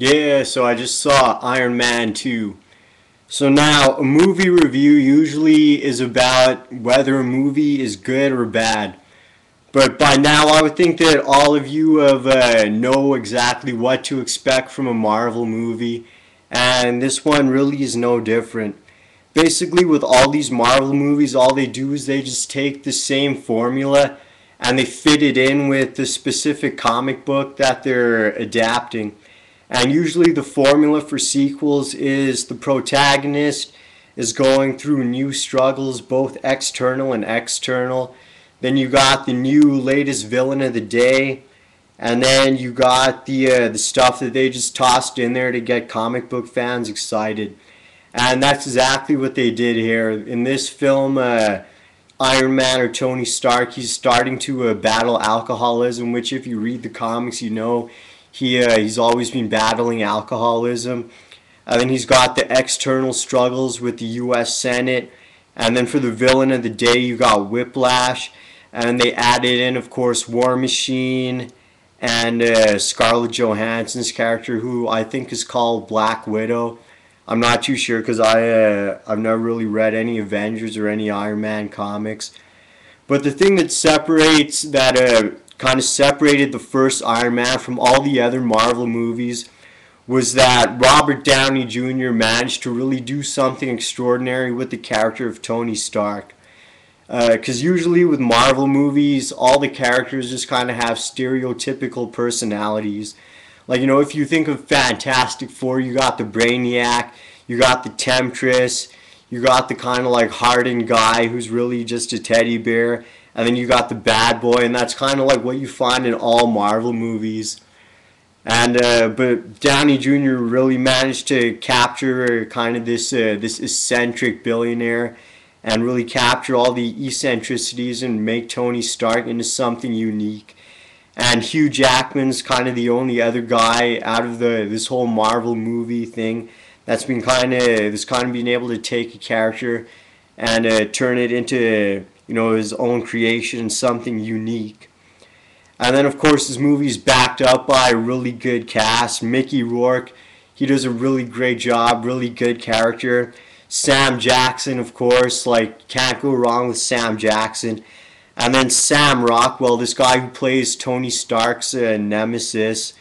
Yeah, so I just saw Iron Man 2. So now, a movie review usually is about whether a movie is good or bad. But by now, I would think that all of you have know exactly what to expect from a Marvel movie, and this one really is no different. Basically, with all these Marvel movies, all they do is they just take the same formula and they fit it in with the specific comic book that they're adapting. And usually the formula for sequels is the protagonist is going through new struggles, both external and external. Then you got the new latest villain of the day, and then you got the stuff that they just tossed in there to get comic book fans excited. And that's exactly what they did here. In this film, Iron Man or Tony Stark, he's starting to battle alcoholism, which if you read the comics, you know he's always been battling alcoholism. And then he's got the external struggles with the U.S. Senate. And then for the villain of the day, you got Whiplash. And they added in, of course, War Machine and Scarlett Johansson's character, who I think is called Black Widow. I'm not too sure because I've never really read any Avengers or any Iron Man comics. But the thing that kind of separated the first Iron Man from all the other Marvel movies was that Robert Downey Jr. managed to really do something extraordinary with the character of Tony Stark. Because usually with Marvel movies, all the characters just kind of have stereotypical personalities. Like, you know, if you think of Fantastic Four, you got the Brainiac, you got the Temptress, you got the kind of like hardened guy who's really just a teddy bear, and then you got the bad boy, and that's kind of like what you find in all Marvel movies. And but Downey Jr. really managed to capture kind of this eccentric billionaire, and really capture all the eccentricities and make Tony Stark into something unique. And Hugh Jackman's kind of the only other guy out of this whole Marvel movie thing that's been being able to take a character and turn it into his own creation, something unique. And then of course this movie's backed up by a really good cast. Mickey Rourke, he does a really great job, really good character. Sam Jackson, of course, like can't go wrong with Sam Jackson. And then Sam Rockwell, this guy who plays Tony Stark's nemesis,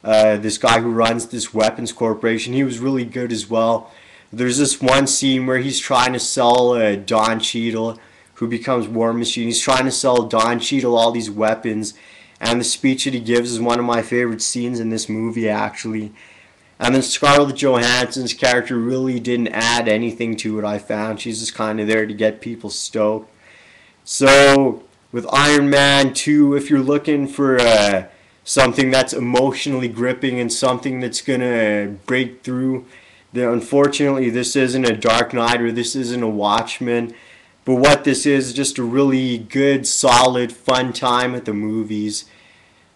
this guy who runs this weapons corporation, he was really good as well. There's this one scene where he's trying to sell Don Cheadle, who becomes War Machine. He's trying to sell Don Cheadle all these weapons, and the speech that he gives is one of my favorite scenes in this movie, actually. And then Scarlett Johansson's character really didn't add anything to it, I found. She's just kind of there to get people stoked. So, with Iron Man 2, if you're looking for something that's emotionally gripping and something that's going to break through, then unfortunately this isn't a Dark Knight or this isn't a Watchmen. But what this is just a really good, solid, fun time at the movies.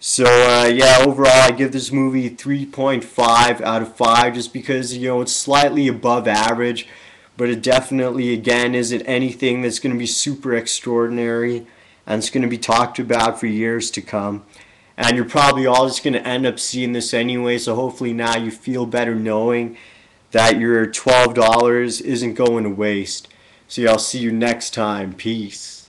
So, yeah, overall I give this movie 3.5 out of 5 just because, it's slightly above average. But it definitely, again, isn't anything that's going to be super extraordinary and it's going to be talked about for years to come. And you're probably all just going to end up seeing this anyway, so hopefully now you feel better knowing that your $12 isn't going to waste. So yeah, I'll see you next time. Peace.